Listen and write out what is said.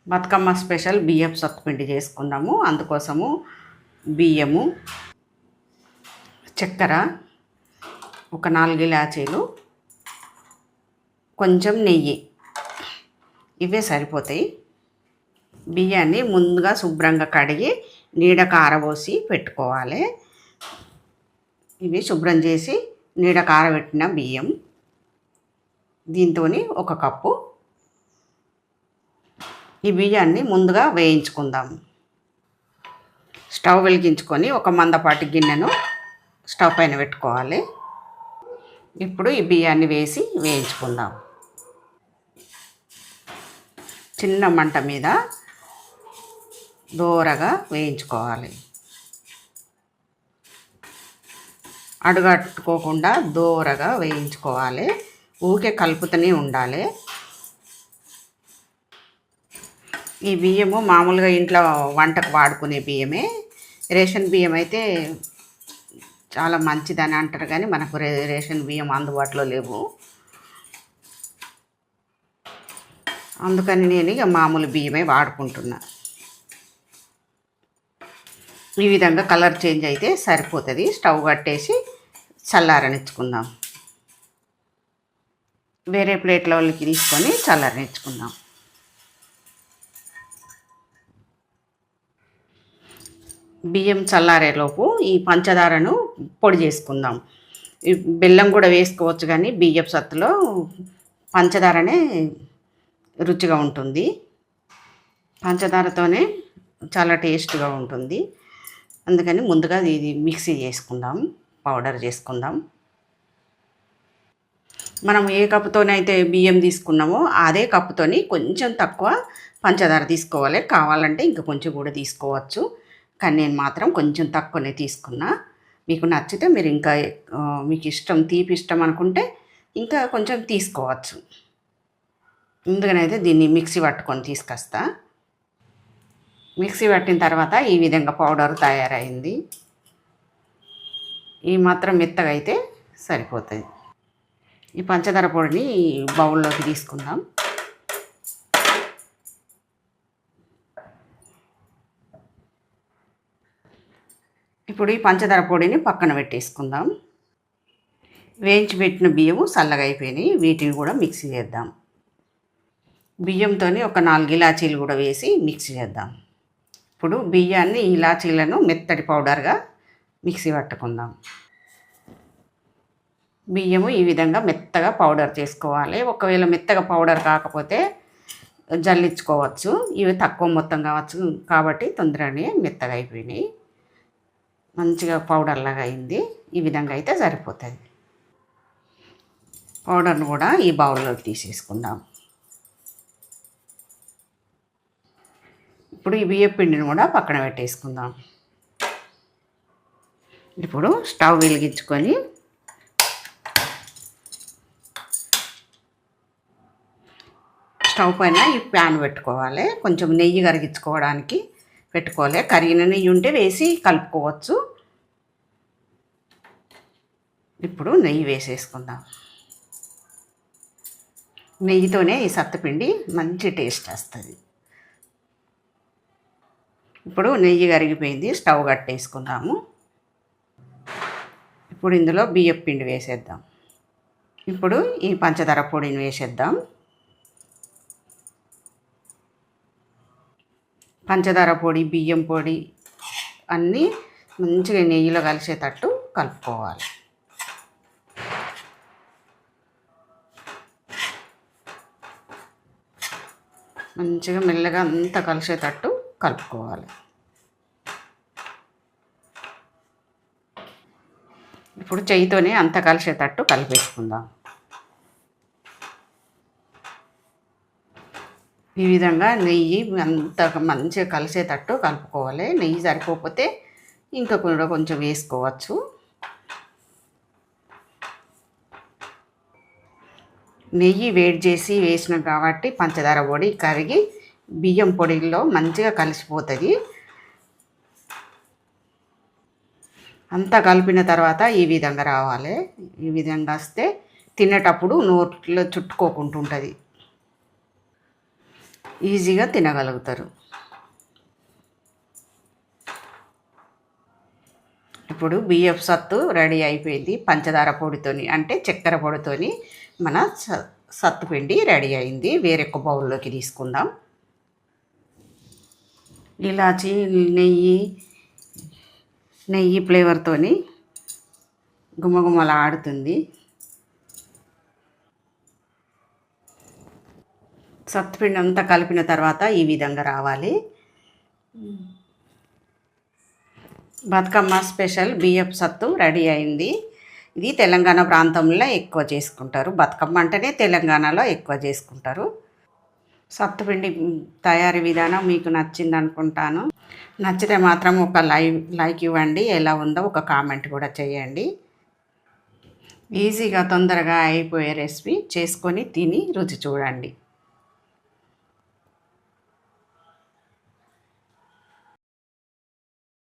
Bathukamma special బియ్యం సత్తుపిండి చేసుకుందాము. అందుకోసము బియ్యము, చక్కెర, ఒక 4 ఇలాచీలు, కొంచెం నెయ్యి, ఇవే సరిపోతాయి. బియ్యాన్ని ముందుగా శుభ్రంగా కడిగి నీడకు ఆరబోసి పెట్టుకోవాలి. ఇవి శుభ్రం చేసి నీడకు ఆరబెట్టిన బియ్యం. దీంతో 1 కప్పు. ఈ బియ్యాన్ని ముందుగా వేయించుకుందాం. స్టవ్ వెలిగించుకొని ఒక మందపాటి గిన్నెను స్టవ్ పైన పెట్టుకోవాలి. ఇప్పుడు ఈ బియ్యాన్ని వేసి వేయించుకుందాం. చిన్న మంట మీద దోరగా వేయించుకోవాలి. అడుగట్టుకోకుండా దోరగా వేయించుకోవాలి. ఊకే కలుపుతూనే ఉండాలి. ఈ బియ్యము మామూలుగా ఇంట్లో వంటకు వాడుకునే బియ్యమే. రేషన్ బియ్యం అయితే చాలా మంచిదని అంటారు, కానీ మనకు రేషన్ బియ్యం అందుబాటులో లేవు. అందుకని నేను ఇక మామూలు బియ్యమే వాడుకుంటున్నా. ఈ విధంగా కలర్ చేంజ్ అయితే సరిపోతుంది. స్టవ్ కట్టేసి చల్లారనిచ్చుకుందాం. వేరే ప్లేట్లోకి తీసుకొని చల్లారనిచ్చుకుందాం. బియ్యం చల్లారేలోపు ఈ పంచదారను పొడి చేసుకుందాం. ఈ బెల్లం కూడా వేసుకోవచ్చు, కానీ బియ్యపు సత్తులో పంచదారనే రుచిగా ఉంటుంది. పంచదారతోనే చాలా టేస్ట్గా ఉంటుంది. అందుకని ముందుగా ఇది మిక్సీ చేసుకుందాం, పౌడర్ చేసుకుందాం. మనం ఏ కప్పుతోనైతే బియ్యం తీసుకున్నామో అదే కప్పుతోని కొంచెం తక్కువ పంచదార తీసుకోవాలి. కావాలంటే ఇంకా కొంచెం కూడా తీసుకోవచ్చు, కానీ నేను మాత్రం కొంచెం తక్కువనే తీసుకున్నా. మీకు నచ్చితే మీరు ఇంకా మీకు ఇష్టం, తీపి ఇష్టం అనుకుంటే ఇంకా కొంచెం తీసుకోవచ్చు. ముందుగానైతే దీన్ని మిక్సీ పట్టుకొని తీసుకొస్తా. మిక్సీ పట్టిన తర్వాత ఈ విధంగా పౌడర్ తయారైంది. ఈ మాత్రం మెత్తగా అయితే సరిపోతుంది. ఈ పంచదార పొడిని బౌల్లోకి తీసుకుందాం. ఇప్పుడు ఈ పంచదార పొడిని పక్కన పెట్టేసుకుందాం. వేయించి పెట్టిన బియ్యము చల్లగా అయిపోయినాయి. వీటిని కూడా మిక్సీ చేద్దాం. బియ్యంతో ఒక 4 ఇలాచీలు కూడా వేసి మిక్సీ చేద్దాం. ఇప్పుడు బియ్యాన్ని, ఇలాచీలను మెత్తటి పౌడర్గా మిక్సీ పట్టుకుందాం. బియ్యము ఈ విధంగా మెత్తగా పౌడర్ చేసుకోవాలి. ఒకవేళ మెత్తగా పౌడర్ కాకపోతే జల్లించుకోవచ్చు. ఇవి తక్కువ మొత్తం కావచ్చు కాబట్టి తొందరగానే మెత్తగా అయిపోయినాయి. మంచిగా పౌడర్ లాగా అయింది. ఈ విధంగా అయితే సరిపోతుంది. పౌడర్ను కూడా ఈ బౌల్లోకి తీసేసుకుందాం. ఇప్పుడు ఈ బియ్యం పిండిని కూడా పక్కన పెట్టేసుకుందాం. ఇప్పుడు స్టవ్ వెలిగించుకొని స్టవ్ పైన ఈ ప్యాన్ పెట్టుకోవాలి. కొంచెం నెయ్యి కరిగించుకోవడానికి పెట్టుకోవాలి. కరిగిన నెయ్యి ఉంటే వేసి కలుపుకోవచ్చు. ఇప్పుడు నెయ్యి వేసేసుకుందాం. నెయ్యితోనే ఈ సత్తుపిండి మంచి టేస్ట్ వస్తుంది. ఇప్పుడు నెయ్యి కరిగిపోయింది. స్టవ్ కట్టేసుకుందాము. ఇప్పుడు ఇందులో బియ్యం పిండి వేసేద్దాం. ఇప్పుడు ఈ పంచదార పొడిని వేసేద్దాం. పంచదార పొడి, బియ్యం పొడి అన్నీ మంచిగా నెయ్యిలో కలిసేటట్టు కలుపుకోవాలి. మంచిగా మెల్లగా అంతా కలిసేటట్టు కలుపుకోవాలి. ఇప్పుడు చెయ్యితోనే అంతా కలిసేటట్టు కలిపేసుకుందాం. ఈ విధంగా నెయ్యి అంత మంచిగా కలిసేటట్టు కలుపుకోవాలి. నెయ్యి సరిపోతే ఇంకా కూడా కొంచెం వేసుకోవచ్చు. నెయ్యి వేడి చేసి వేసినాం కాబట్టి పంచదార పొడి కరిగి బియ్యం పొడిలో మంచిగా కలిసిపోతుంది. అంతా కలిపిన తర్వాత ఈ విధంగా రావాలి. ఈ విధంగా వస్తే తినేటప్పుడు నోట్లో చుట్టుకోకుండా ఉంటుంది. ఈజీగా తినగలుగుతారు. ఇప్పుడు బియ్యపు సత్తు రెడీ అయిపోయింది. పంచదార పొడితోని అంటే చక్కెర పొడితోని మన సత్తు పిండి రెడీ అయింది. వేరొక బౌల్లోకి తీసుకుందాం. ఇలాచి నెయ్యి ఫ్లేవర్తోని గుమగుమలాడుతుంది. సత్తుపిండి అంతా కలిపిన తర్వాత ఈ విధంగా రావాలి. బతుకమ్మ స్పెషల్ బియ్యపు సత్తు రెడీ అయింది. ఇది తెలంగాణ ప్రాంతంలో ఎక్కువ చేసుకుంటారు. బతుకమ్మ అంటేనే తెలంగాణలో ఎక్కువ చేసుకుంటారు. సత్తుపిండి తయారీ విధానం మీకు నచ్చింది అనుకుంటాను. నచ్చితే మాత్రం ఒక లైక్ ఇవ్వండి. ఎలా ఉందో ఒక కామెంట్ కూడా చేయండి. ఈజీగా తొందరగా అయిపోయే రెసిపీ చేసుకొని తిని రుచి చూడండి.